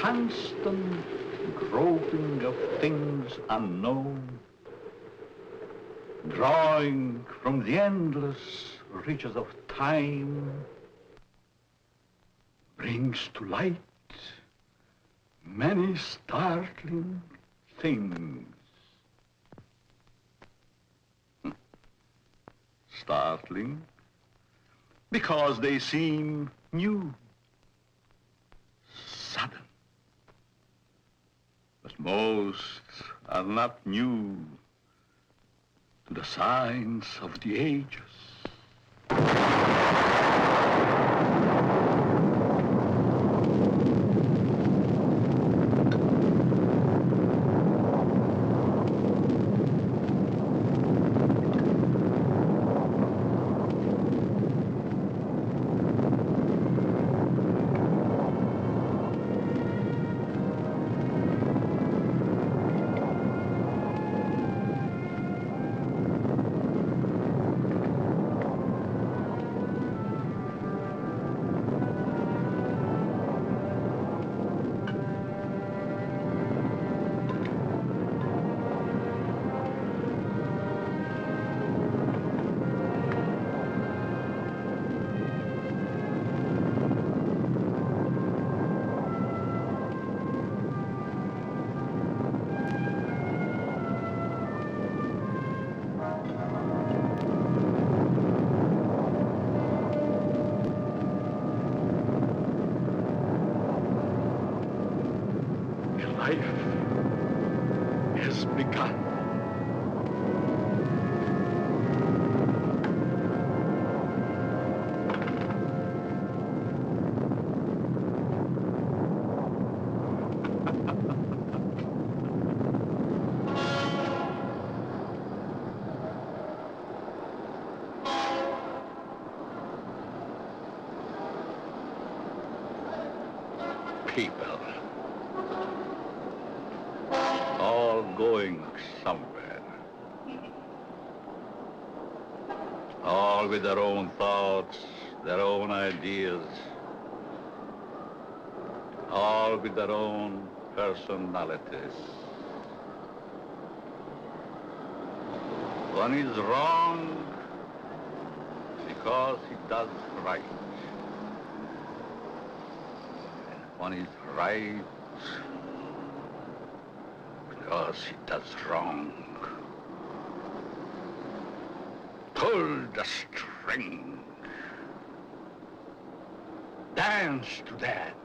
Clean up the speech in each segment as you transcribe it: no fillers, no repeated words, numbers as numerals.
constant groping of things unknown, drawing from the endless reaches of time, brings to light many startling things. Startling because they seem new, sudden. But most are not new to the signs of the ages. Life has begun. People. All going somewhere. All with their own thoughts, their own ideas. All with their own personalities. One is wrong because he does right. And one is right because he does wrong. Pull the string. Dance to that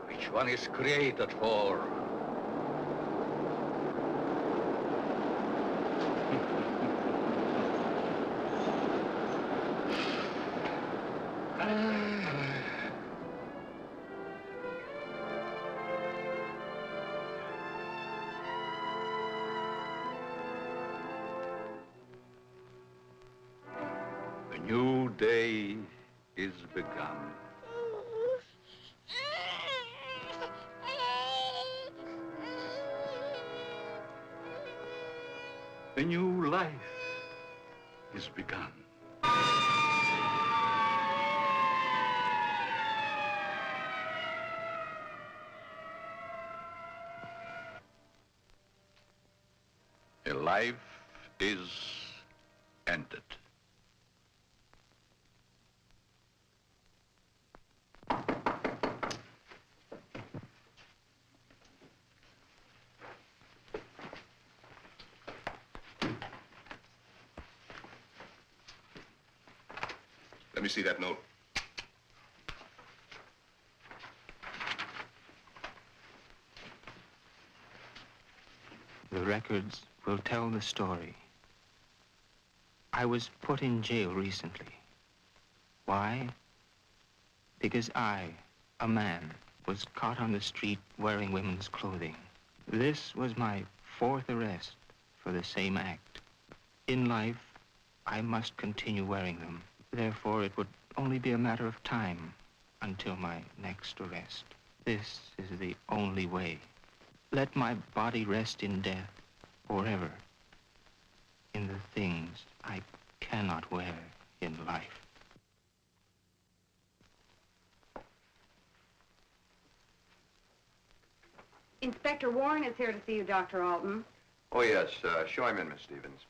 which one is created for. A new day is begun. A new life is begun. A life is ended. Let me see that note. The records will tell the story. I was put in jail recently. Why? Because I, a man, was caught on the street wearing women's clothing. This was my 4th arrest for the same act. In life, I must continue wearing them. Therefore, it would only be a matter of time until my next arrest. This is the only way. Let my body rest in death forever in the things I cannot wear in life. Inspector Warren is here to see you, Dr. Alton. Oh, yes. Show him in, Miss Stevens.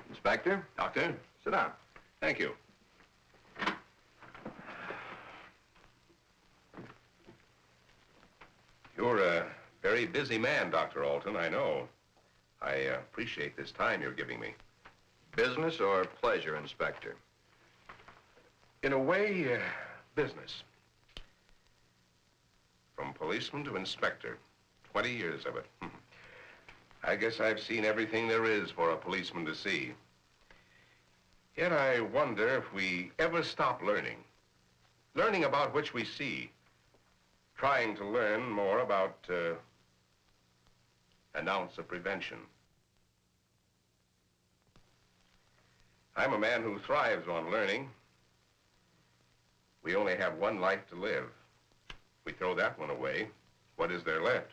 Inspector? Doctor? Sit down. Thank you. You're a very busy man, Dr. Alton, I know. I appreciate this time you're giving me. Business or pleasure, Inspector? In a way, business. From policeman to inspector, 20 years of it. I guess I've seen everything there is for a policeman to see. Yet I wonder if we ever stop learning. Learning about which we see. Trying to learn more about an ounce of prevention. I'm a man who thrives on learning. We only have one life to live. We throw that one away. What is there left?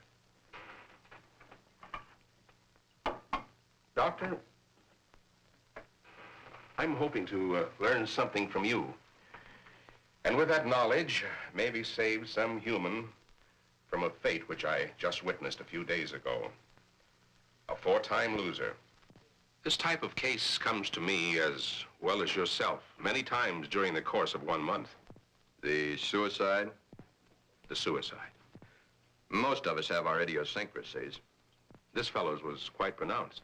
Doctor, I'm hoping to learn something from you. And with that knowledge, maybe save some human from a fate which I just witnessed a few days ago. A 4-time loser. This type of case comes to me as well as yourself many times during the course of 1 month. The suicide? The suicide. Most of us have our idiosyncrasies. This fellow's was quite pronounced.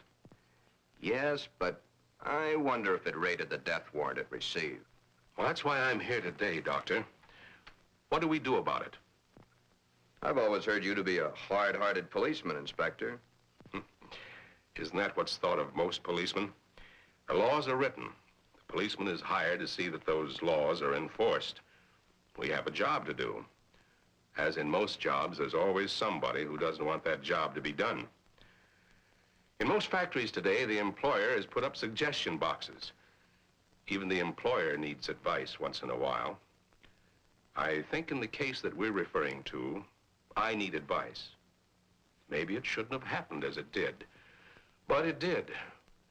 Yes, but I wonder if it rated the death warrant it received. Well, that's why I'm here today, Doctor. What do we do about it? I've always heard you to be a hard-hearted policeman, Inspector. Isn't that what's thought of most policemen? The laws are written. The policeman is hired to see that those laws are enforced. We have a job to do. As in most jobs, there's always somebody who doesn't want that job to be done. In most factories today, the employer has put up suggestion boxes. Even the employer needs advice once in a while. I think in the case that we're referring to, I need advice. Maybe it shouldn't have happened as it did, but it did.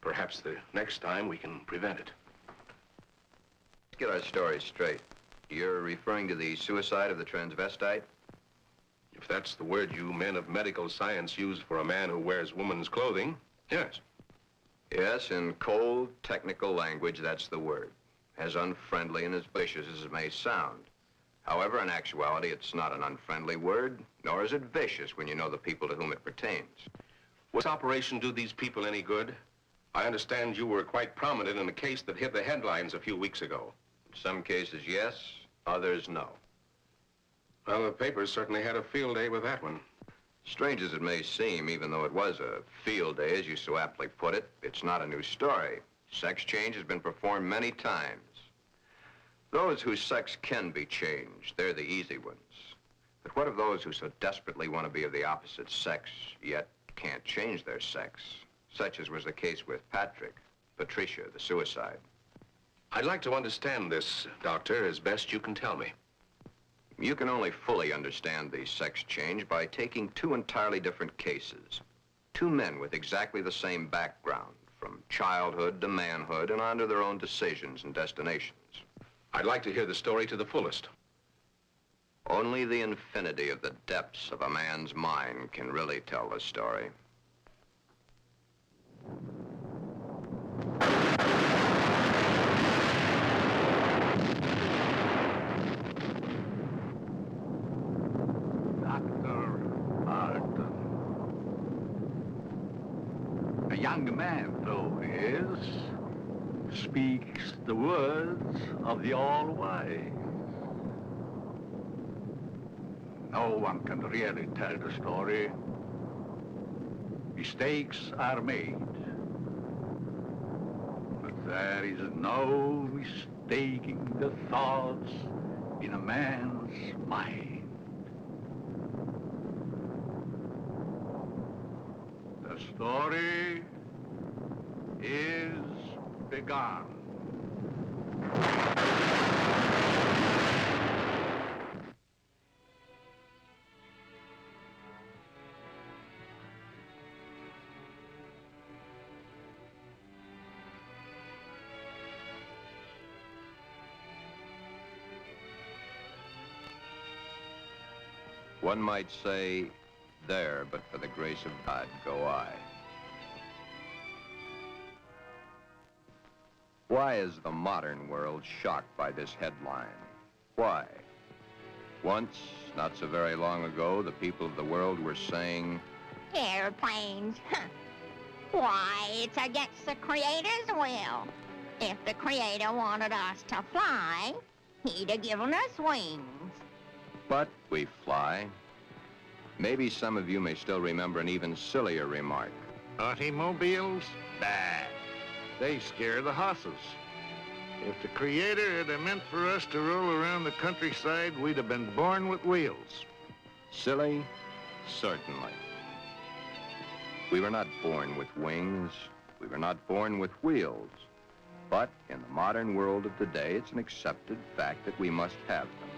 Perhaps the next time we can prevent it. Let's get our story straight. You're referring to the suicide of the transvestite? If that's the word you men of medical science use for a man who wears woman's clothing, yes. Yes, in cold, technical language, that's the word. As unfriendly and as vicious as it may sound. However, in actuality, it's not an unfriendly word, nor is it vicious when you know the people to whom it pertains. Was this operation do these people any good? I understand you were quite prominent in a case that hit the headlines a few weeks ago. In some cases, yes, others, no. Well, the papers certainly had a field day with that one. Strange as it may seem, even though it was a field day, as you so aptly put it, it's not a new story. Sex change has been performed many times. Those whose sex can be changed, they're the easy ones. But what of those who so desperately want to be of the opposite sex, yet can't change their sex? Such as was the case with Patricia, the suicide. I'd like to understand this, Doctor, as best you can tell me. You can only fully understand the sex change by taking two entirely different cases. Two men with exactly the same background, from childhood to manhood and on to their own decisions and destinations. I'd like to hear the story to the fullest. Only the infinity of the depths of a man's mind can really tell the story. A young man, though he is, speaks the words of the All-Wise. No one can really tell the story. Mistakes are made. But there is no mistaking the thoughts in a man's mind. The story is begun. One might say, there, but for the grace of God, go I. Why is the modern world shocked by this headline? Why? Once, not so very long ago, the people of the world were saying, airplanes. Why, it's against the Creator's will. If the Creator wanted us to fly, he'd have given us wings. but we fly. Maybe some of you may still remember an even sillier remark. Automobiles? Bah. They scare the hosses. If the Creator had meant for us to roll around the countryside, we'd have been born with wheels. Silly? Certainly. We were not born with wings. We were not born with wheels. But in the modern world of today, it's an accepted fact that we must have them.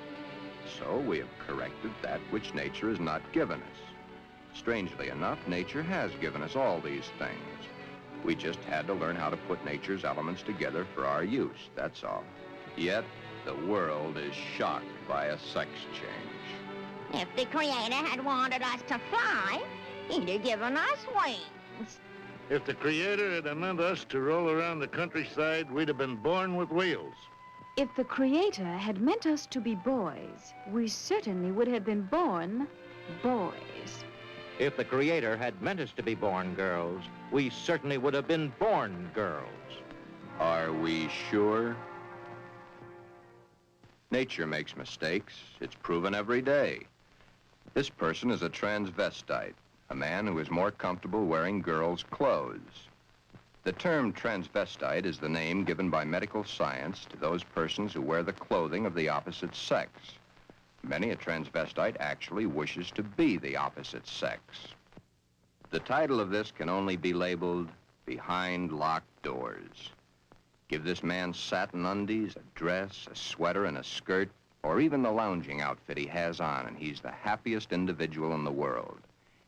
So we have corrected that which nature has not given us. Strangely enough, nature has given us all these things. We just had to learn how to put nature's elements together for our use, that's all. Yet, the world is shocked by a sex change. If the Creator had wanted us to fly, he'd have given us wings. If the Creator had meant us to roll around the countryside, we'd have been born with wheels. If the Creator had meant us to be boys, we certainly would have been born boys. If the Creator had meant us to be born girls, we certainly would have been born girls. Are we sure? Nature makes mistakes. It's proven every day. This person is a transvestite, a man who is more comfortable wearing girls' clothes. The term transvestite is the name given by medical science to those persons who wear the clothing of the opposite sex. Many a transvestite actually wishes to be the opposite sex. The title of this can only be labeled Behind Locked Doors. Give this man satin undies, a dress, a sweater, and a skirt, or even the lounging outfit he has on, and he's the happiest individual in the world.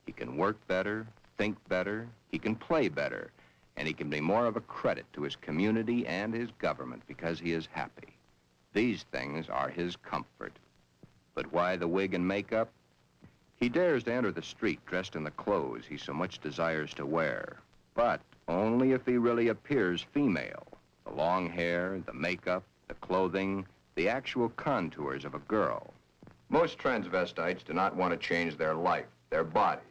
He can work better, think better, he can play better, and he can be more of a credit to his community and his government because he is happy. These things are his comfort. But why the wig and makeup? He dares to enter the street dressed in the clothes he so much desires to wear, but only if he really appears female. The long hair, the makeup, the clothing, the actual contours of a girl. Most transvestites do not want to change their life, their bodies.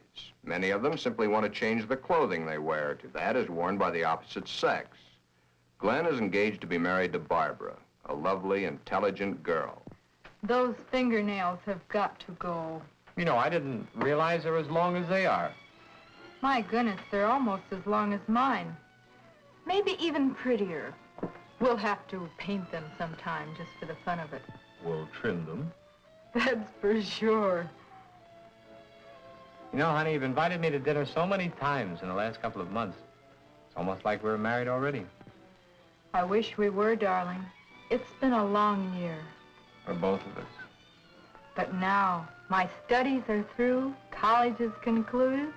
Many of them simply want to change the clothing they wear to that is worn by the opposite sex. Glen is engaged to be married to Barbara, a lovely, intelligent girl. Those fingernails have got to go. You know, I didn't realize they're as long as they are. My goodness, they're almost as long as mine. Maybe even prettier. We'll have to paint them sometime just for the fun of it. We'll trim them. That's for sure. You know, honey, you've invited me to dinner so many times in the last couple of months. It's almost like we were married already. I wish we were, darling. It's been a long year. For both of us. But now, my studies are through, college is concluded,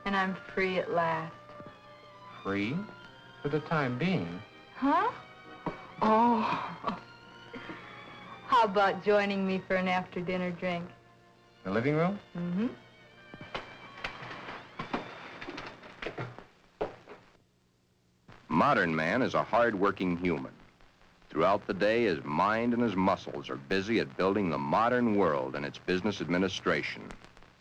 and I'm free at last. Free? For the time being. Huh? Oh. How about joining me for an after-dinner drink? The living room? Mm-hmm. Modern man is a hard-working human. Throughout the day, his mind and his muscles are busy at building the modern world and its business administration.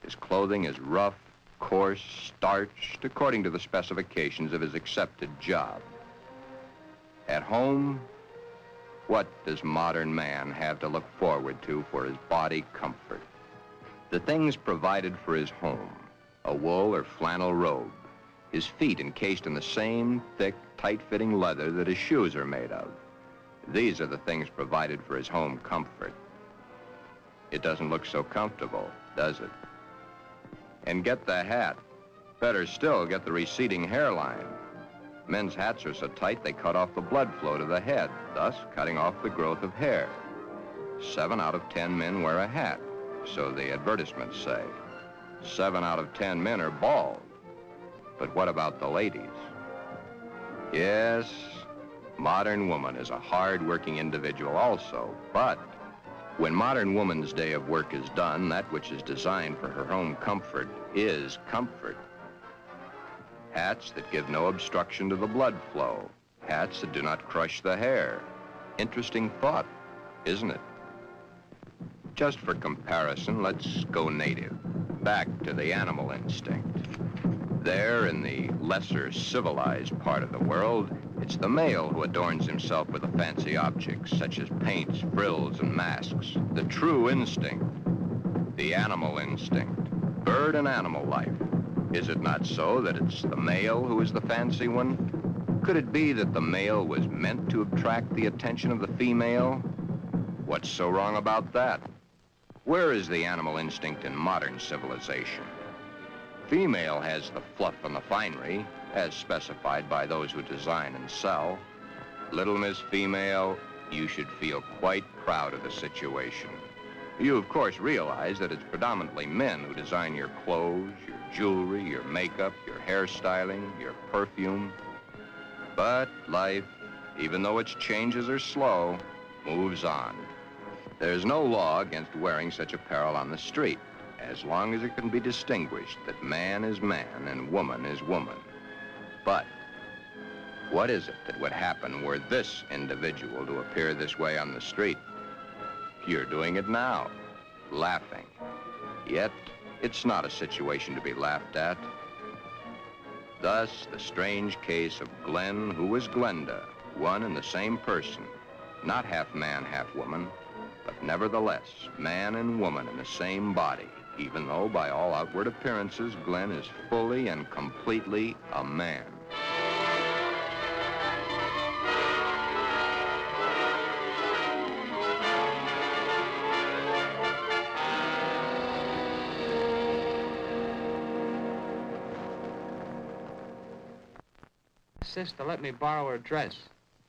His clothing is rough, coarse, starched, according to the specifications of his accepted job. At home, what does modern man have to look forward to for his body comfort? The things provided for his home, a wool or flannel robe, his feet encased in the same thick, tight-fitting leather that his shoes are made of. These are the things provided for his home comfort. It doesn't look so comfortable, does it? And get the hat. Better still, get the receding hairline. Men's hats are so tight they cut off the blood flow to the head, thus cutting off the growth of hair. 7 out of 10 men wear a hat, so the advertisements say. 7 out of 10 men are bald. But what about the ladies? Yes, modern woman is a hard-working individual also, but When modern woman's day of work is done, that which is designed for her home comfort is comfort. Hats that give no obstruction to the blood flow. Hats that do not crush the hair. Interesting thought, isn't it? Just for comparison, let's go native, back to the animal instinct. There, in the lesser civilized part of the world, it's the male who adorns himself with the fancy objects, such as paints, frills, and masks. The true instinct, the animal instinct, bird and animal life. Is it not so that it's the male who is the fancy one? Could it be that the male was meant to attract the attention of the female? What's so wrong about that? Where is the animal instinct in modern civilization? Female has the fluff and the finery, as specified by those who design and sell. Little Miss Female, you should feel quite proud of the situation. You, of course, realize that it's predominantly men who design your clothes, your jewelry, your makeup, your hairstyling, your perfume. But life, even though its changes are slow, moves on. There's no law against wearing such apparel on the street, as long as it can be distinguished that man is man and woman is woman. But what is it that would happen were this individual to appear this way on the street? You're doing it now, laughing. Yet, it's not a situation to be laughed at. Thus, the strange case of Glen, who was Glenda, one and the same person, not half man, half woman, but nevertheless, man and woman in the same body, even though by all outward appearances, Glen is fully and completely a man. Sister, let me borrow her dress.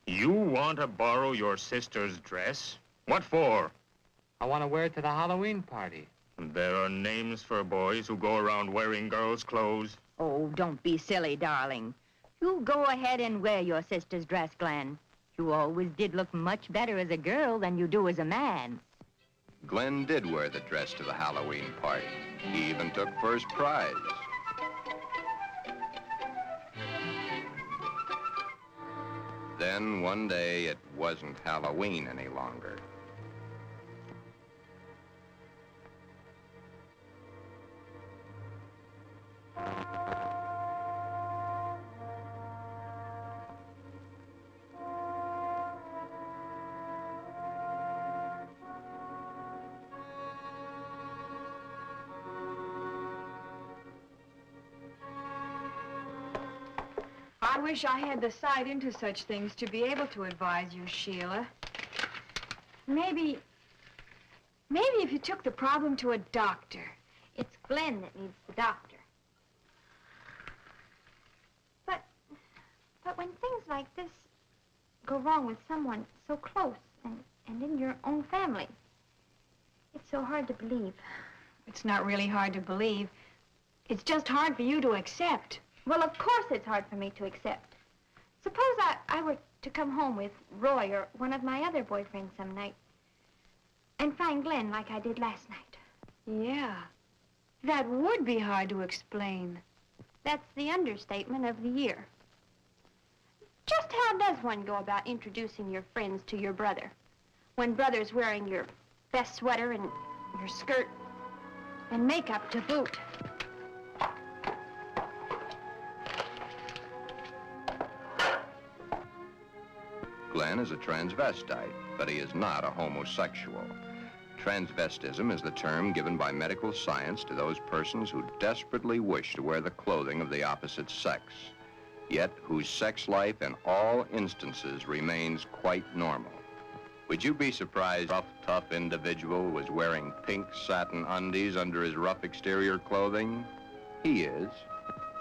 You want to borrow your sister's dress? What for? I want to wear it to the Halloween party. There are names for boys who go around wearing girls' clothes. Oh, don't be silly, darling. You go ahead and wear your sister's dress, Glen. You always did look much better as a girl than you do as a man. Glen did wear the dress to the Halloween party. He even took first prize. Then one day, it wasn't Halloween any longer. I wish I had the sight into such things to be able to advise you, Sheila. Maybe if you took the problem to a doctor. It's Glen that needs the doctor. But when things like this go wrong with someone so close and in your own family, it's so hard to believe. It's not really hard to believe. It's just hard for you to accept. Well, of course it's hard for me to accept. Suppose I were to come home with Roy or one of my other boyfriends some night and find Glen like I did last night. Yeah, that would be hard to explain. That's the understatement of the year. Just how does one go about introducing your friends to your brother when brother's wearing your best sweater and your skirt and makeup to boot? Glen is a transvestite, but he is not a homosexual. Transvestism is the term given by medical science to those persons who desperately wish to wear the clothing of the opposite sex, yet whose sex life in all instances remains quite normal. Would you be surprised a rough, tough individual was wearing pink satin undies under his rough exterior clothing? He is.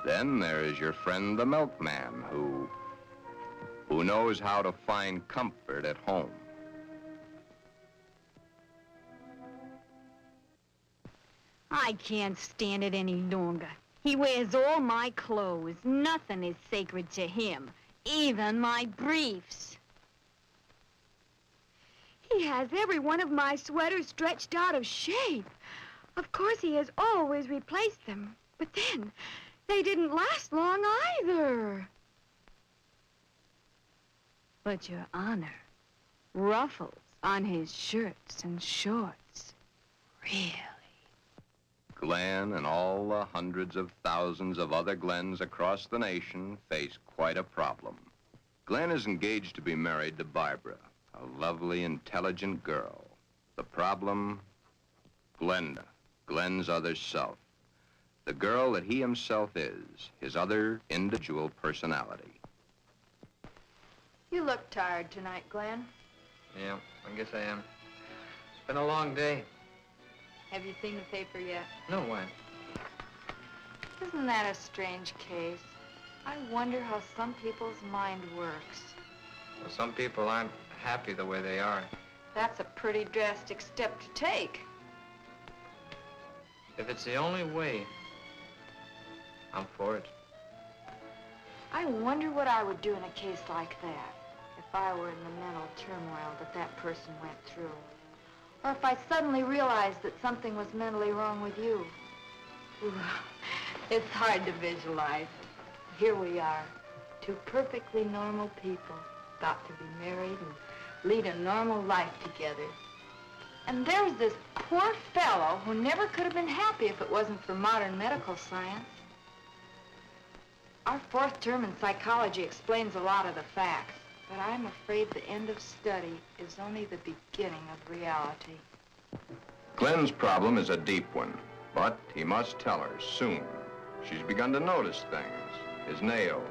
Then there is your friend the milkman who knows how to find comfort at home. I can't stand it any longer. He wears all my clothes. Nothing is sacred to him, even my briefs. He He has every one of my sweaters stretched out of shape. Of course, he has always replaced them. But then, they didn't last long either. But, Your Honor, ruffles on his shirts and shorts. Really? Glen and all the hundreds of thousands of other Glens across the nation face quite a problem. Glen is engaged to be married to Barbara, a lovely, intelligent girl. The problem, Glenda, Glen's other self. The girl that he himself is, his other individual personality. You look tired tonight, Glen. Yeah, I guess I am. It's been a long day. Have you seen the paper yet? No, why? Isn't that a strange case? I wonder how some people's mind works. Well, some people aren't happy the way they are. That's a pretty drastic step to take. If it's the only way, I'm for it. I wonder what I would do in a case like that if I were in the mental turmoil that person went through. Or if I suddenly realized that something was mentally wrong with you. Ooh, it's hard to visualize. Here we are, two perfectly normal people, got to be married and lead a normal life together. And there's this poor fellow who never could have been happy if it wasn't for modern medical science. Our fourth term in psychology explains a lot of the facts, but I'm afraid the end of study is only the beginning of reality. Glen's problem is a deep one, but he must tell her soon. She's begun to notice things, his nails,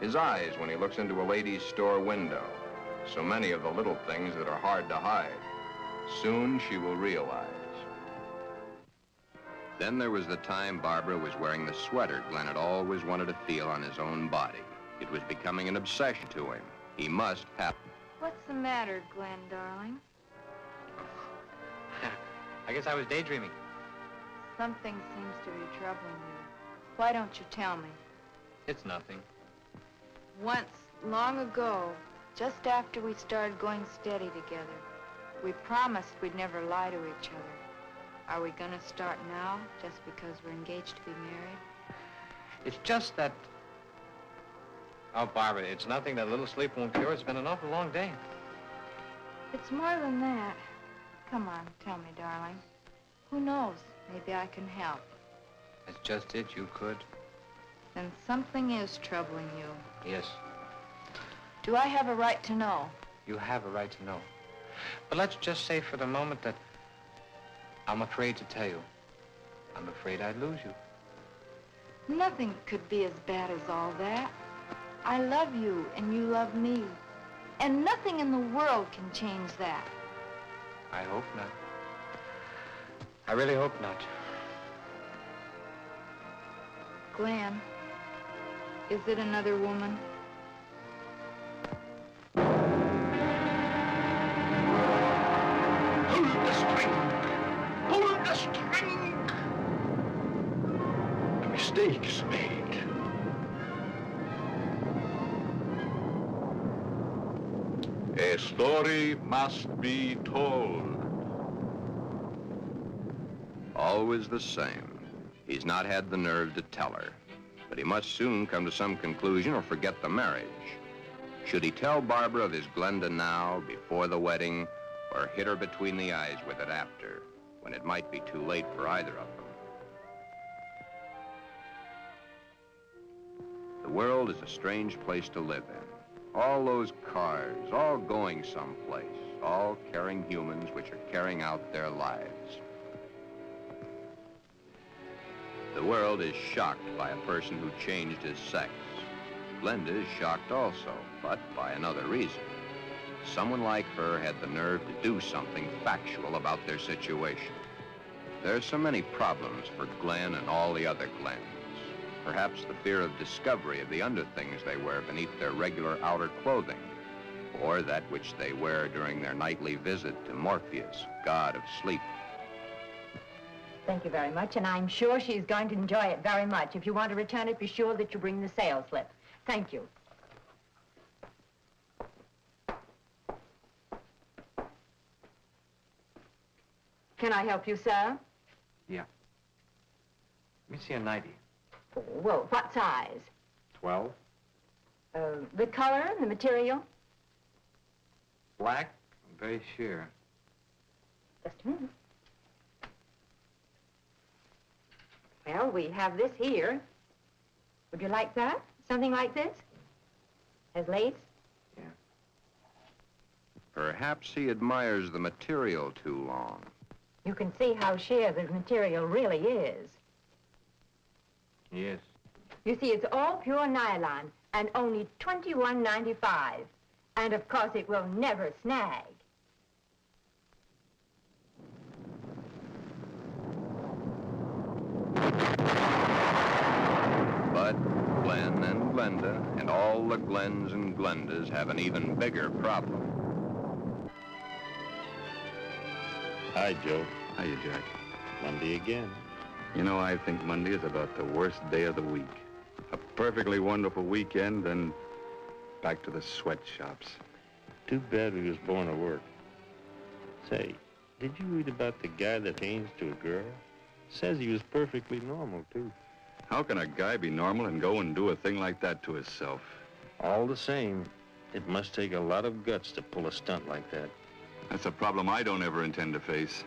his eyes when he looks into a ladies' store window. So many of the little things that are hard to hide. Soon she will realize. Then there was the time Barbara was wearing the sweater Glen had always wanted to feel on his own body. It was becoming an obsession to him. He must have it. What's the matter, Glen, darling? I guess I was daydreaming. Something seems to be troubling you. Why don't you tell me? It's nothing. Once, long ago, just after we started going steady together, we promised we'd never lie to each other. Are we gonna start now, just because we're engaged to be married? It's just that... Oh, Barbara, it's nothing that little sleep won't cure. It's been an awful long day. It's more than that. Come on, tell me, darling. Who knows? Maybe I can help. That's just it, you could. Then something is troubling you. Yes, Do I have a right to know? you have a right to know. But let's just say for the moment that I'm afraid to tell you. I'm afraid I'd lose you. Nothing could be as bad as all that. I love you, and you love me. And nothing in the world can change that. I hope not. I really hope not. Glen, is it another woman? Pull the string! Pull the string! A mistake's made. A story must be told. Always the same. He's not had the nerve to tell her. But he must soon come to some conclusion or forget the marriage. Should he tell Barbara of his Glenda now, before the wedding, or hit her between the eyes with it after, when it might be too late for either of them? The world is a strange place to live in. All those cars, all going someplace, all carrying humans which are carrying out their lives. The world is shocked by a person who changed his sex. Glenda is shocked also, but by another reason. Someone like her had the nerve to do something factual about their situation. There are so many problems for Glen and all the other Glens. Perhaps the fear of discovery of the underthings they wear beneath their regular outer clothing, or that which they wear during their nightly visit to Morpheus, god of sleep. Thank you very much, and I'm sure she's going to enjoy it very much. If you want to return it, be sure that you bring the sales slip. Thank you. Can I help you, sir? Yeah. Let me see a 90. Oh, well, what size? 12. The color, the material? Black? I'm very sure. Just a minute. Well, we have this here. Would you like that? Something like this? Has lace? Yeah. Perhaps he admires the material too long. You can see how sheer the material really is. Yes. You see, it's all pure nylon and only $21.95. And of course, it will never snag. But Glen and Glenda and all the Glens and Glendas have an even bigger problem. Hi, Joe. Hiya, Jack. Monday again. You know, I think Monday is about the worst day of the week. A perfectly wonderful weekend, then back to the sweatshops. Too bad we was born to work. Say, did you read about the guy that aims to a girl? Says he was perfectly normal, too. How can a guy be normal and go and do a thing like that to himself? All the same, it must take a lot of guts to pull a stunt like that. That's a problem I don't ever intend to face.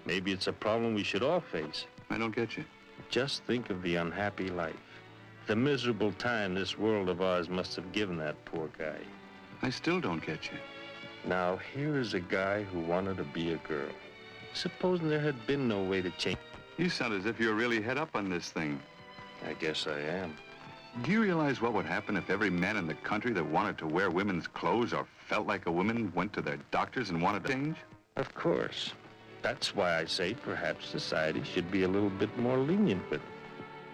Maybe it's a problem we should all face. I don't get you. Just think of the unhappy life. The miserable time this world of ours must have given that poor guy. I still don't get you. Now, here is a guy who wanted to be a girl. Supposing there had been no way to change. You sound as if you're really head up on this thing. I guess I am. Do you realize what would happen if every man in the country that wanted to wear women's clothes or felt like a woman went to their doctors and wanted to change? Of course. That's why I say perhaps society should be a little bit more lenient with them.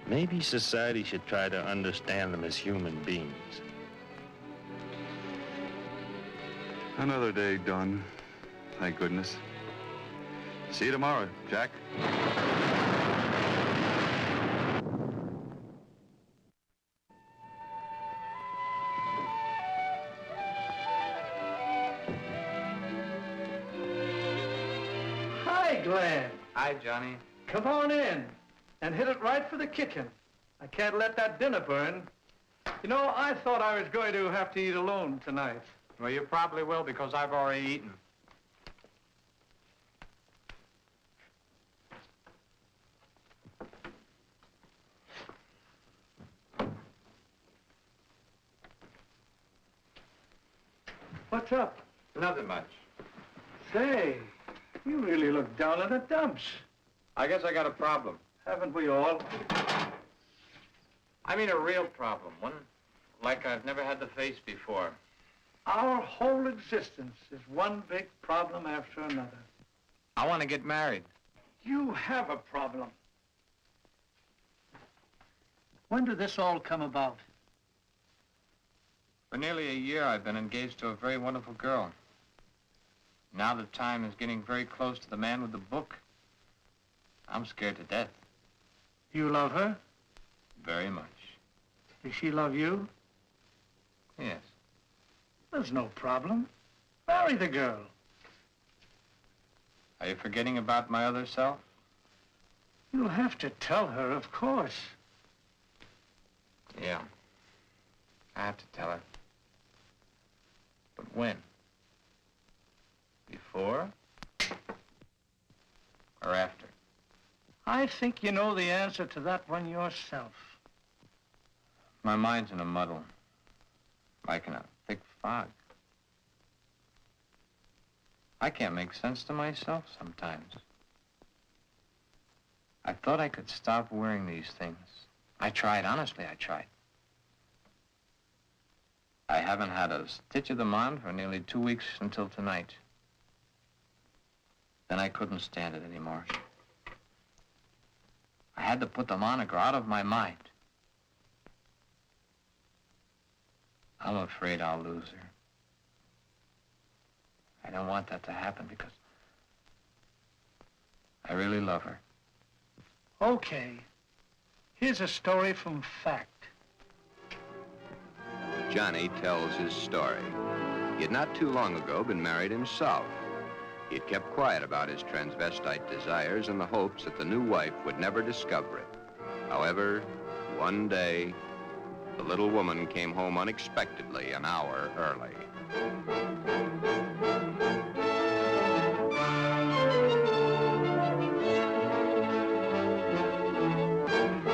Maybe society should try to understand them as human beings. Another day done. Thank goodness. See you tomorrow, Jack. Hi, Glen. Hi, Johnny. Come on in and hit it right for the kitchen. I can't let that dinner burn. You know, I thought I was going to have to eat alone tonight. Well, you probably will because I've already eaten. What's up? Nothing much. Say, you really look down in the dumps. I guess I got a problem. Haven't we all? I mean a real problem, one like I've never had to face before. Our whole existence is one big problem after another. I want to get married. You have a problem. When did this all come about? For nearly a year, I've been engaged to a very wonderful girl. Now the time is getting very close to the man with the book. I'm scared to death. You love her? Very much. Does she love you? Yes. There's no problem. Marry the girl. Are you forgetting about my other self? You'll have to tell her, of course. Yeah. I have to tell her. But when? Before? Or after? I think you know the answer to that one yourself. My mind's in a muddle. Like in a thick fog. I can't make sense to myself sometimes. I thought I could stop wearing these things. I tried, honestly, I tried. I haven't had a stitch of them on for nearly 2 weeks until tonight. Then I couldn't stand it anymore. I had to put them on or go out of my mind. I'm afraid I'll lose her. I don't want that to happen because I really love her. Okay. Here's a story from fact. Johnny tells his story. He had not too long ago been married himself. He had kept quiet about his transvestite desires in the hopes that the new wife would never discover it. However, one day, the little woman came home unexpectedly an hour early.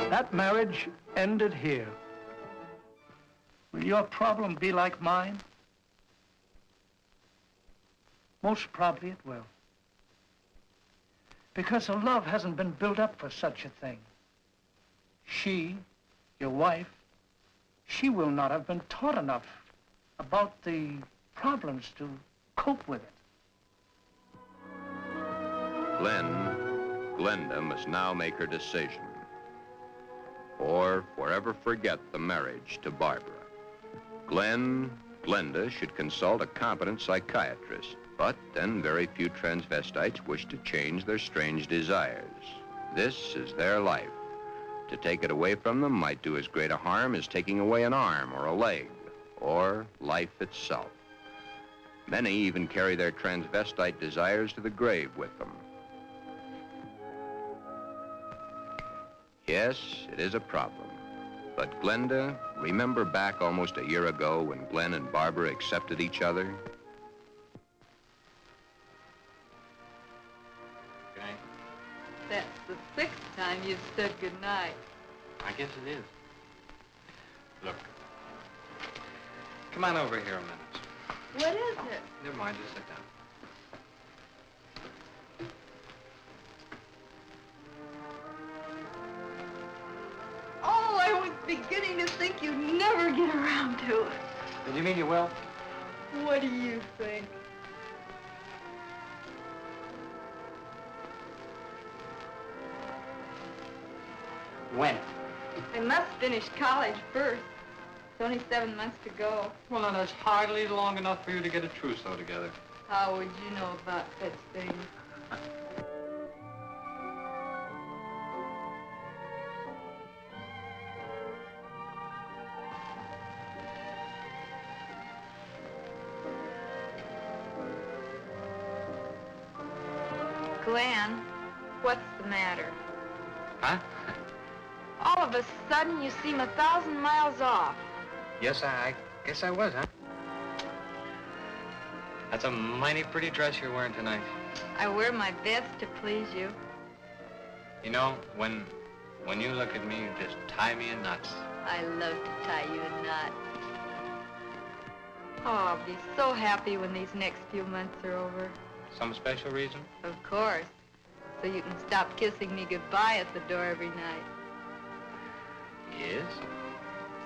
That marriage ended here. Will your problem be like mine? Most probably it will. Because a love hasn't been built up for such a thing. She, your wife, she will not have been taught enough about the problems to cope with it. Glenda must now make her decision, or forever forget the marriage to Barbara. Glenda should consult a competent psychiatrist, but then very few transvestites wish to change their strange desires. This is their life. To take it away from them might do as great a harm as taking away an arm or a leg, or life itself. Many even carry their transvestite desires to the grave with them. Yes, it is a problem. But Glenda, remember back almost a year ago when Glen and Barbara accepted each other? Okay. That's the 6th time you've said goodnight. I guess it is. Look. Come on over here a minute. What is it? Never mind, just sit down. Oh, I was beginning to think you'd never get around to it. Did you mean you will? What do you think? When? I must finish college first. It's only 7 months to go. Well, now, that's hardly long enough for you to get a trousseau together. How would you know about such things? Glen, what's the matter? Huh? All of a sudden, you seem 1,000 miles off. Yes, I guess I was, huh? That's a mighty pretty dress you're wearing tonight. I wear my best to please you. You know, when you look at me, you just tie me in knots. I love to tie you in knots. Oh, I'll be so happy when these next few months are over. Some special reason? Of course. So you can stop kissing me goodbye at the door every night. Yes?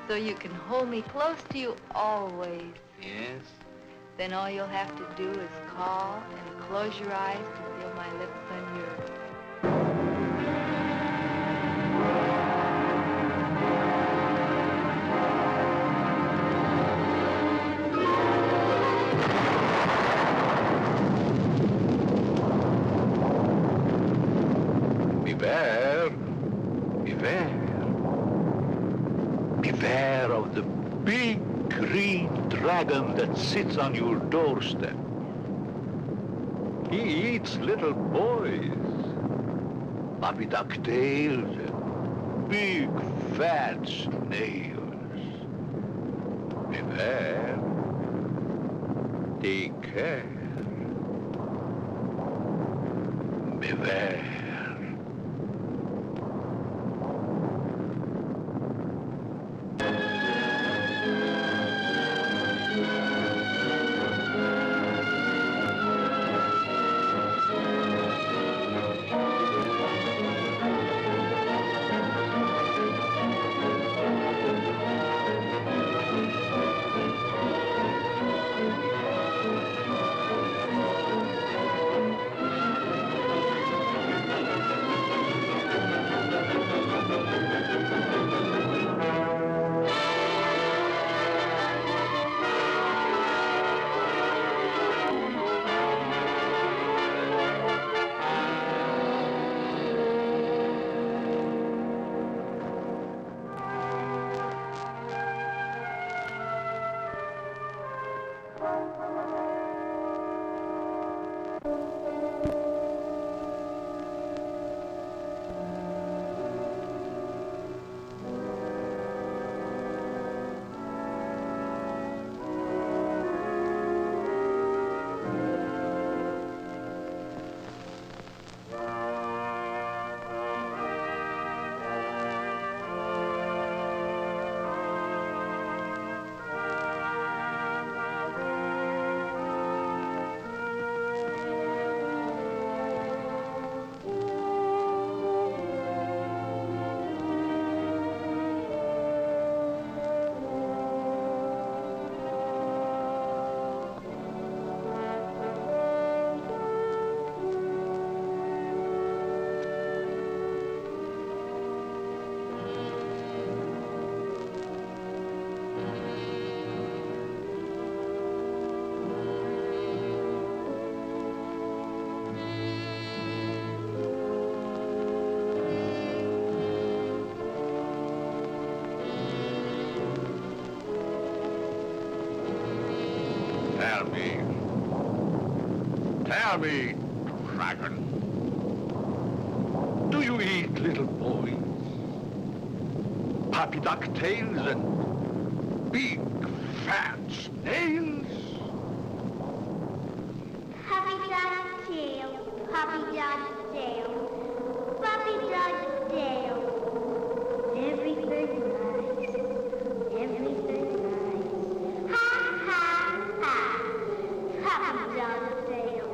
So you can hold me close to you always. Yes? Then all you'll have to do is call and close your eyes to feel my lips on yours. Beware, beware. Beware of the big green dragon that sits on your doorstep. He eats little boys, puppy ducktails, and big fat snails. Beware. Take care. Beware. Tell me, dragon, do you eat little boys? Puppy ducktails and big, fat snails? Puppy dog tail, puppy dog tail, puppy dog tail. Everything nice, everything nice. Ha, ha, ha, puppy dog tail.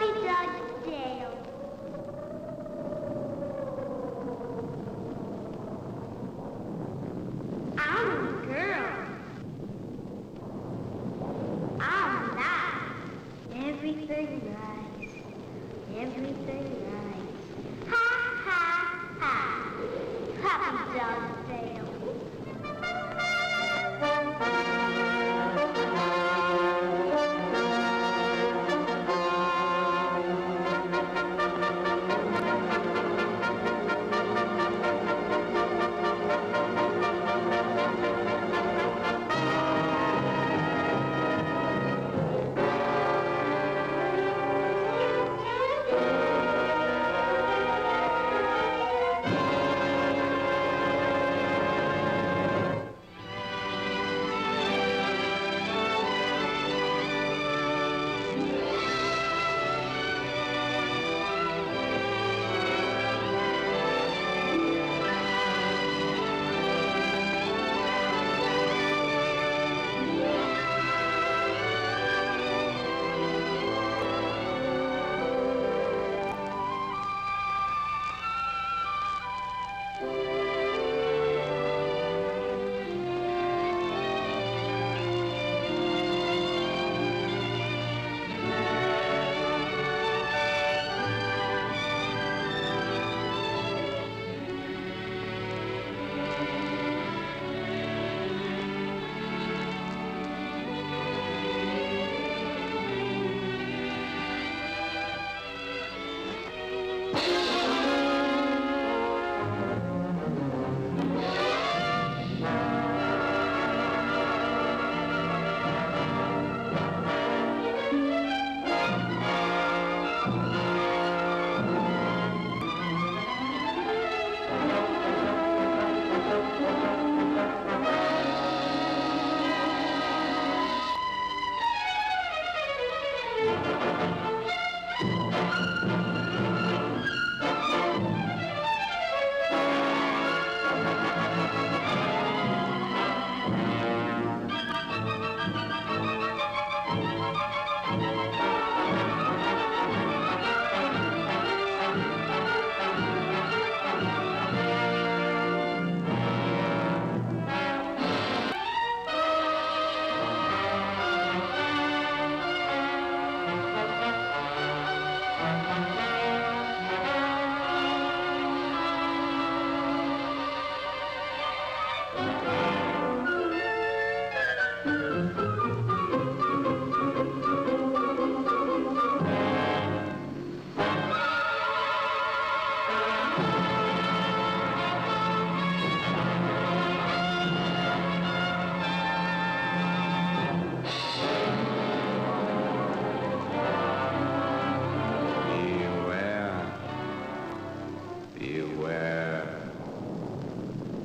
Puppy dog's tail. I'm a girl. I'm not. Everything right. Everything right. Ha, ha, ha. Puppy dog's tail.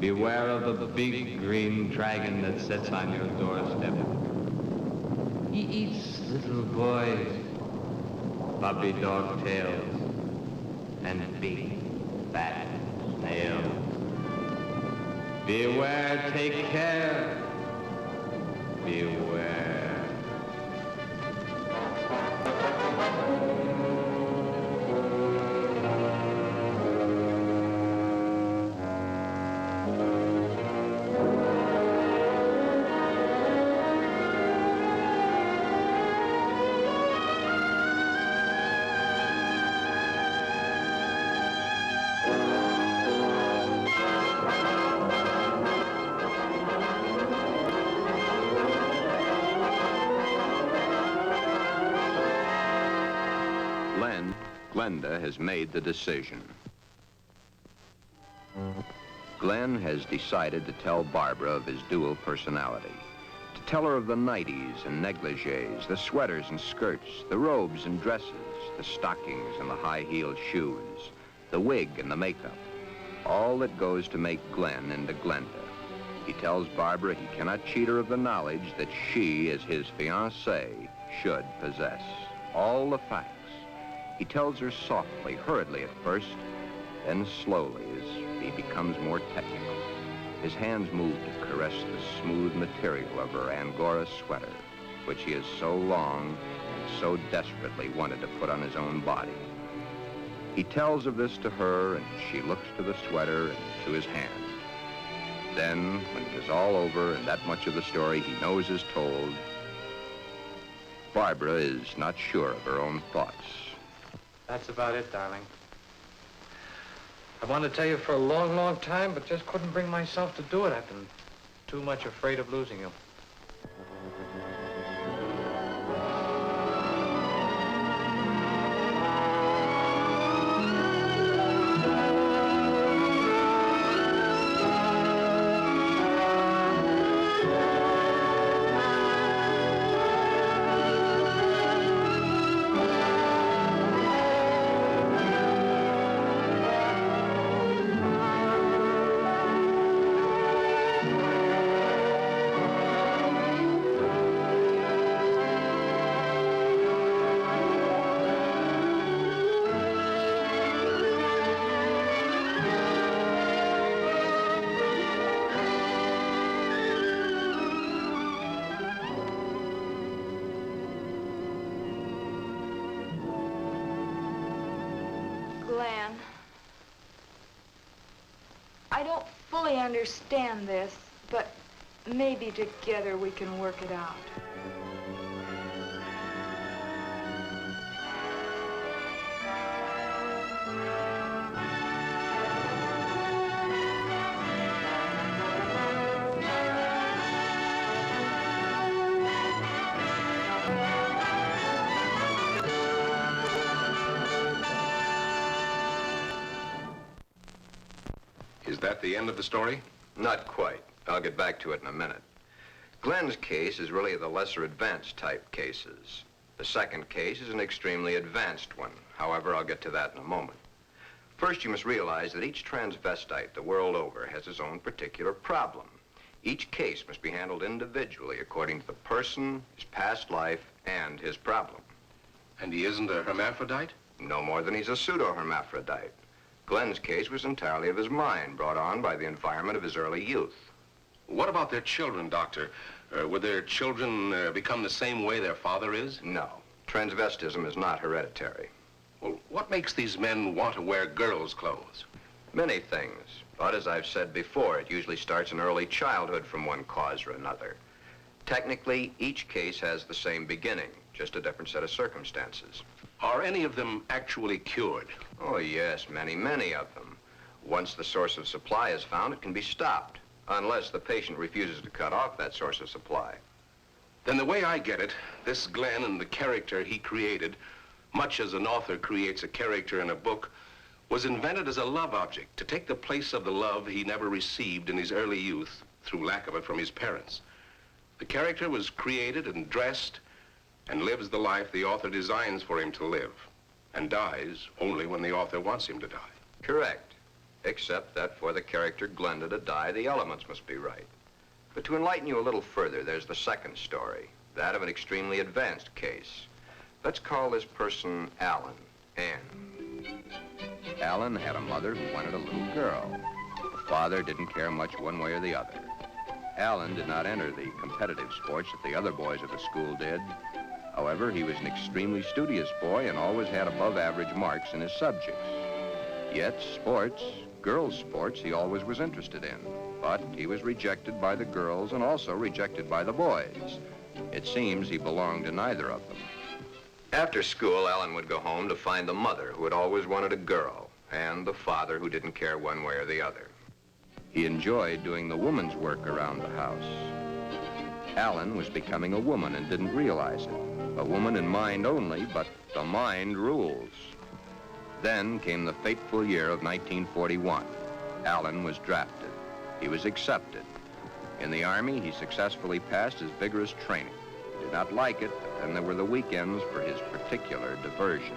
Beware of the big green dragon that sits on your doorstep. He eats little boys, puppy dog tails, and big fat snails. Beware, take care. Beware. Glenda has made the decision. Glen has decided to tell Barbara of his dual personality. To tell her of the nighties and negligees, the sweaters and skirts, the robes and dresses, the stockings and the high-heeled shoes, the wig and the makeup. All that goes to make Glen into Glenda. He tells Barbara he cannot cheat her of the knowledge that she, as his fiancée, should possess. All the facts. He tells her softly, hurriedly at first, then slowly as he becomes more technical. His hands move to caress the smooth material of her Angora sweater, which he has so long and so desperately wanted to put on his own body. He tells of this to her, and she looks to the sweater and to his hand. Then, when it is all over and that much of the story he knows is told, Barbara is not sure of her own thoughts. That's about it, darling. I wanted to tell you for a long, long time, but just couldn't bring myself to do it. I've been too much afraid of losing you. Glen, I don't fully understand this, but maybe together we can work it out. Is that the end of the story? Not quite. I'll get back to it in a minute. Glen's case is really the lesser advanced type cases. The second case is an extremely advanced one. However, I'll get to that in a moment. First, you must realize that each transvestite the world over has his own particular problem. Each case must be handled individually according to the person, his past life, and his problem. And he isn't a hermaphrodite? No more than he's a pseudo-hermaphrodite. Glen's case was entirely of his mind, brought on by the environment of his early youth. What about their children, Doctor? Would their children become the same way their father is? No. Transvestism is not hereditary. Well, what makes these men want to wear girls' clothes? Many things. But as I've said before, it usually starts in early childhood from one cause or another. Technically, each case has the same beginning, just a different set of circumstances. Are any of them actually cured? Oh, yes, many, many of them. Once the source of supply is found, it can be stopped, unless the patient refuses to cut off that source of supply. Then the way I get it, this Glen and the character he created, much as an author creates a character in a book, was invented as a love object to take the place of the love he never received in his early youth through lack of it from his parents. The character was created and dressed and lives the life the author designs for him to live, and dies only when the author wants him to die. Correct. Except that for the character Glenda to die, the elements must be right. But to enlighten you a little further, there's the second story, that of an extremely advanced case. Let's call this person Allen, Ann. Allen had a mother who wanted a little girl. The father didn't care much one way or the other. Allen did not enter the competitive sports that the other boys at the school did. However, he was an extremely studious boy and always had above-average marks in his subjects. Yet sports, girls' sports, he always was interested in. But he was rejected by the girls and also rejected by the boys. It seems he belonged to neither of them. After school, Allen would go home to find the mother who had always wanted a girl and the father who didn't care one way or the other. He enjoyed doing the woman's work around the house. Allen was becoming a woman and didn't realize it. A woman in mind only, but the mind rules. Then came the fateful year of 1941. Allen was drafted. He was accepted. In the Army, he successfully passed his vigorous training. He did not like it, but then there were the weekends for his particular diversions.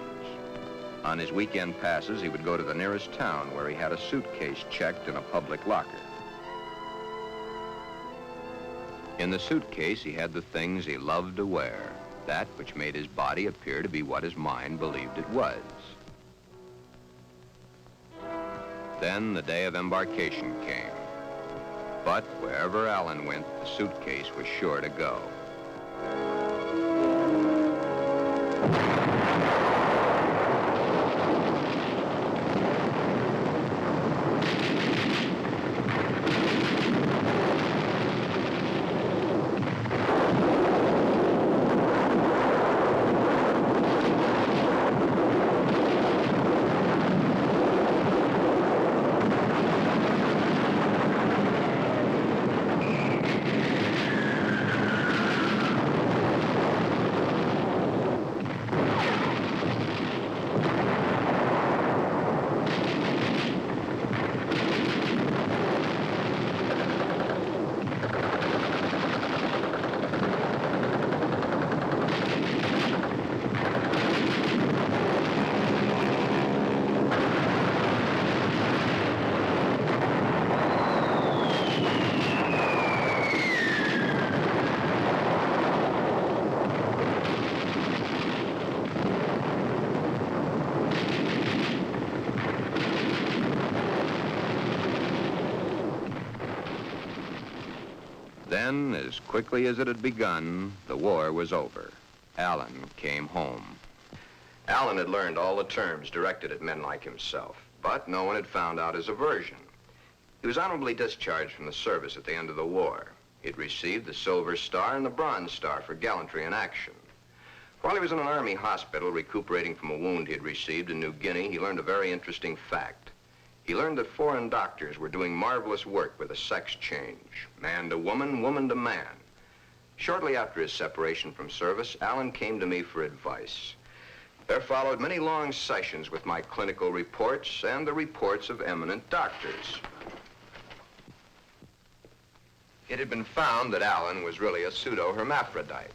On his weekend passes, he would go to the nearest town where he had a suitcase checked in a public locker. In the suitcase, he had the things he loved to wear, that which made his body appear to be what his mind believed it was. Then the day of embarkation came. But wherever Allen went, the suitcase was sure to go. Then, as quickly as it had begun, the war was over. Allen came home. Allen had learned all the terms directed at men like himself, but no one had found out his aversion. He was honorably discharged from the service at the end of the war. He'd received the Silver Star and the Bronze Star for gallantry in action. While he was in an army hospital recuperating from a wound he had received in New Guinea, he learned a very interesting fact. He learned that foreign doctors were doing marvelous work with a sex change, man to woman, woman to man. Shortly after his separation from service, Allen came to me for advice. There followed many long sessions with my clinical reports and the reports of eminent doctors. It had been found that Allen was really a pseudo-hermaphrodite.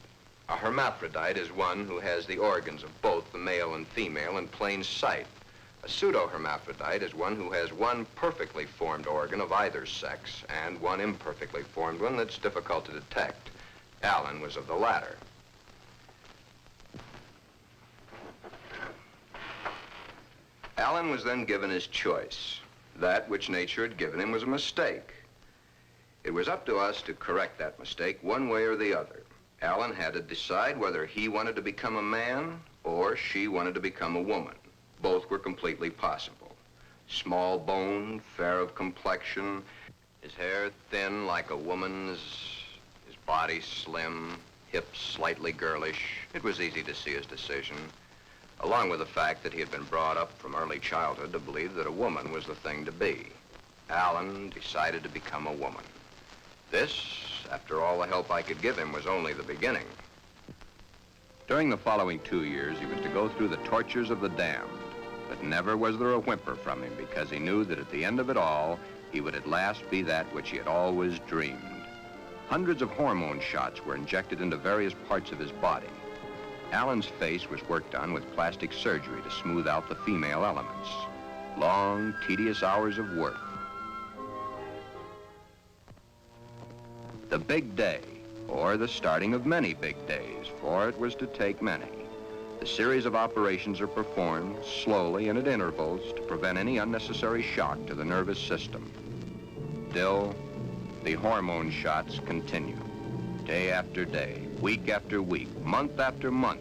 A hermaphrodite is one who has the organs of both the male and female in plain sight. A pseudo-hermaphrodite is one who has one perfectly formed organ of either sex and one imperfectly formed one that's difficult to detect. Allen was of the latter. Allen was then given his choice. That which nature had given him was a mistake. It was up to us to correct that mistake one way or the other. Allen had to decide whether he wanted to become a man or she wanted to become a woman. Both were completely possible. Small boned, fair of complexion, his hair thin like a woman's, his body slim, hips slightly girlish. It was easy to see his decision, along with the fact that he had been brought up from early childhood to believe that a woman was the thing to be. Allen decided to become a woman. This, after all the help I could give him, was only the beginning. During the following 2 years, he was to go through the tortures of the damned. But never was there a whimper from him because he knew that at the end of it all, he would at last be that which he had always dreamed. Hundreds of hormone shots were injected into various parts of his body. Allen's face was worked on with plastic surgery to smooth out the female elements. Long, tedious hours of work. The big day, or the starting of many big days, for it was to take many. The series of operations are performed slowly and at intervals to prevent any unnecessary shock to the nervous system. Still, the hormone shots continue, day after day, week after week, month after month.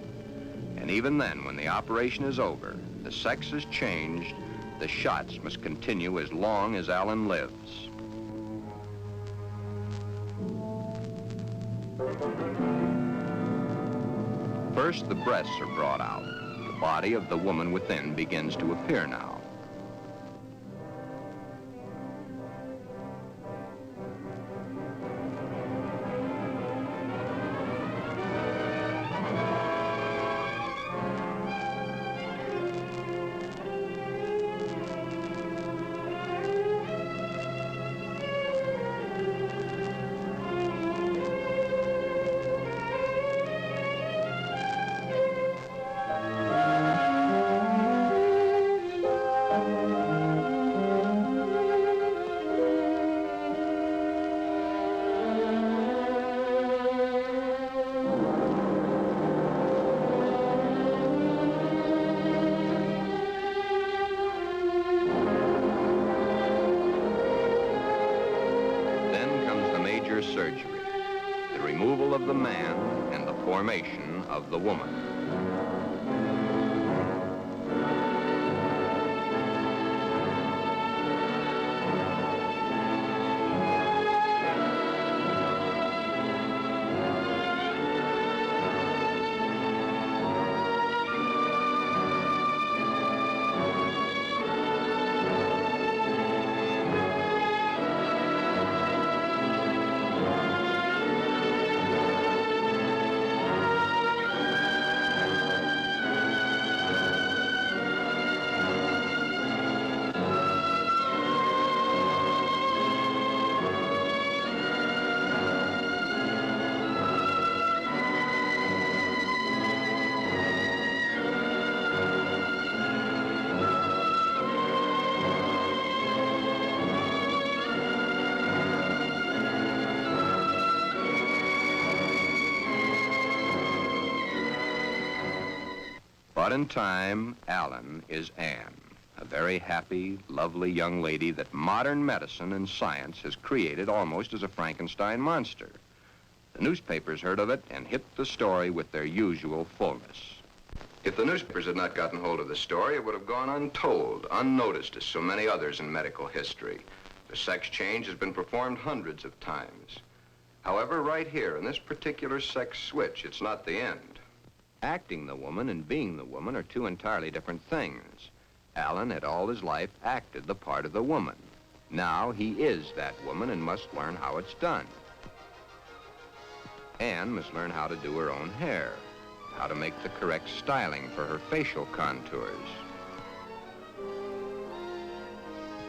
And even then, when the operation is over, the sex has changed, the shots must continue as long as Allen lives. First, the breasts are brought out. The body of the woman within begins to appear now. Surgery, the removal of the man and the formation of the woman. But in time, Allen is Anne, a very happy, lovely young lady that modern medicine and science has created almost as a Frankenstein monster. The newspapers heard of it and hit the story with their usual fullness. If the newspapers had not gotten hold of the story, it would have gone untold, unnoticed as so many others in medical history. The sex change has been performed hundreds of times. However, right here, in this particular sex switch, it's not the end. Acting the woman and being the woman are two entirely different things. Allen had all his life acted the part of the woman. Now he is that woman and must learn how it's done. Anne must learn how to do her own hair, how to make the correct styling for her facial contours.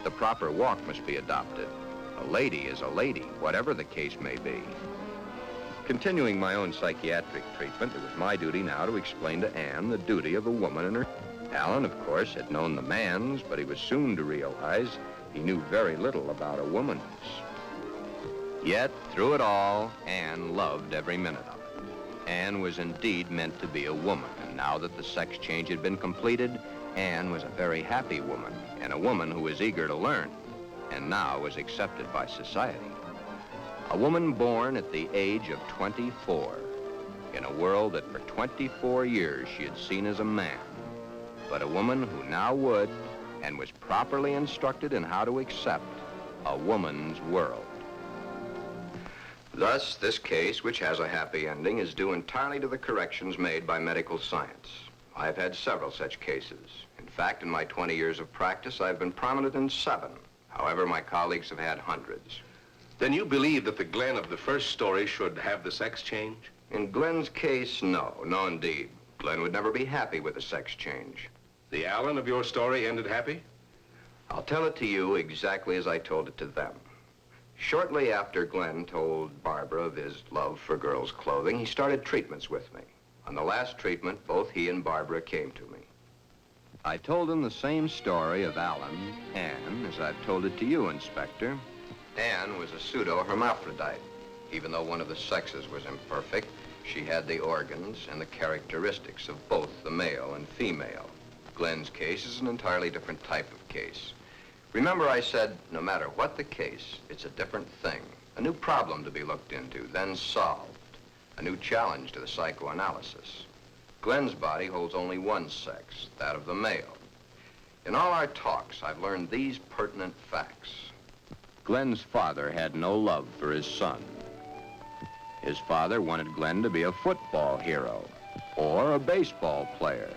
The proper walk must be adopted. A lady is a lady, whatever the case may be. Continuing my own psychiatric treatment, it was my duty now to explain to Anne the duty of a woman in her... Allen, of course, had known the man's, but he was soon to realize he knew very little about a woman's. Yet, through it all, Anne loved every minute of it. Anne was indeed meant to be a woman, and now that the sex change had been completed, Anne was a very happy woman, and a woman who was eager to learn, and now was accepted by society. A woman born at the age of 24, in a world that for 24 years she had seen as a man, but a woman who now would, and was properly instructed in how to accept, a woman's world. Thus, this case, which has a happy ending, is due entirely to the corrections made by medical science. I've had several such cases. In fact, in my 20 years of practice, I've been prominent in 7. However, my colleagues have had hundreds. Then you believe that the Glen of the first story should have the sex change? In Glen's case, no. No, indeed. Glen would never be happy with the sex change. The Allen of your story ended happy? I'll tell it to you exactly as I told it to them. Shortly after Glen told Barbara of his love for girls' clothing, he started treatments with me. On the last treatment, both he and Barbara came to me. I told him the same story of Allen, Anne, as I've told it to you, Inspector. Anne was a pseudo-hermaphrodite. Even though one of the sexes was imperfect, she had the organs and the characteristics of both the male and female. Glen's case is an entirely different type of case. Remember I said, no matter what the case, it's a different thing. A new problem to be looked into, then solved. A new challenge to the psychoanalysis. Glen's body holds only one sex, that of the male. In all our talks, I've learned these pertinent facts. Glen's father had no love for his son. His father wanted Glen to be a football hero or a baseball player,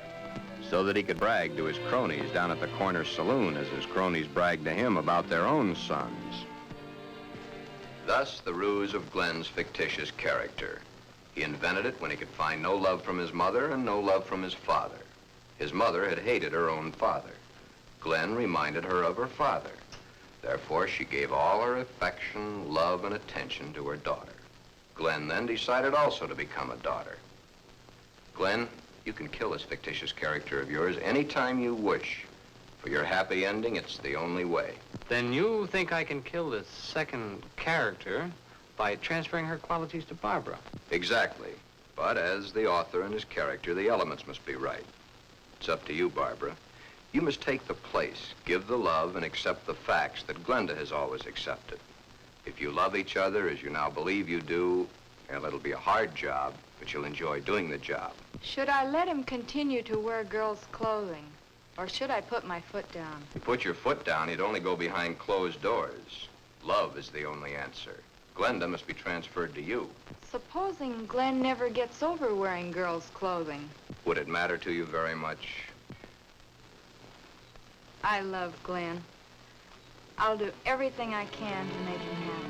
so that he could brag to his cronies down at the corner saloon as his cronies bragged to him about their own sons. Thus, the ruse of Glen's fictitious character. He invented it when he could find no love from his mother and no love from his father. His mother had hated her own father. Glen reminded her of her father. Therefore, she gave all her affection, love, and attention to her daughter. Glen then decided also to become a daughter. Glen, you can kill this fictitious character of yours anytime you wish. For your happy ending, it's the only way. Then you think I can kill this second character by transferring her qualities to Barbara? Exactly. But as the author and his character, the elements must be right. It's up to you, Barbara. You must take the place, give the love, and accept the facts that Glenda has always accepted. If you love each other as you now believe you do, well, it'll be a hard job, but you'll enjoy doing the job. Should I let him continue to wear girls' clothing? Or should I put my foot down? If you put your foot down, he'd only go behind closed doors. Love is the only answer. Glenda must be transferred to you. Supposing Glen never gets over wearing girls' clothing. Would it matter to you very much? I love Glen. I'll do everything I can to make him happy.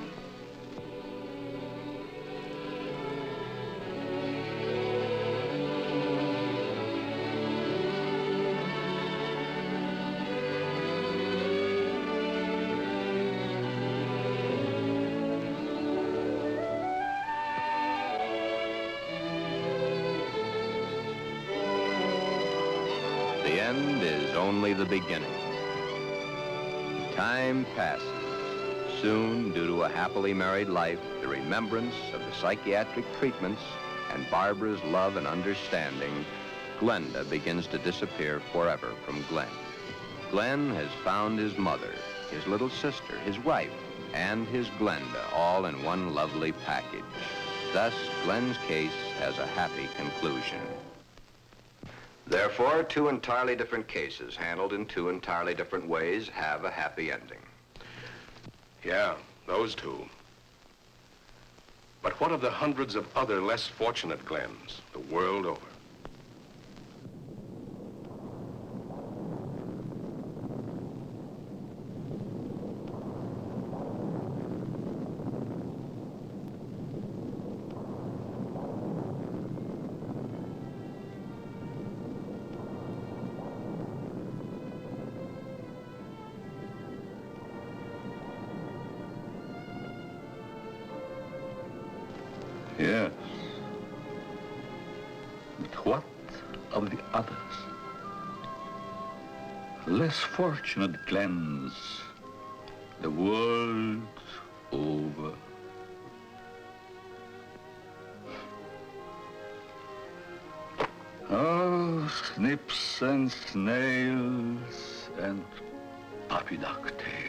The end is only the beginning. Time passes. Soon, due to a happily married life, the remembrance of the psychiatric treatments, and Barbara's love and understanding, Glenda begins to disappear forever from Glen. Glen has found his mother, his little sister, his wife, and his Glenda, all in one lovely package. Thus, Glen's case has a happy conclusion. Therefore, two entirely different cases, handled in two entirely different ways, have a happy ending. Yeah, those two. But what of the hundreds of other less fortunate Glens the world over? Yes. But what of the others? Less fortunate Glens, the world over. Oh, snips and snails and puppy duck tails.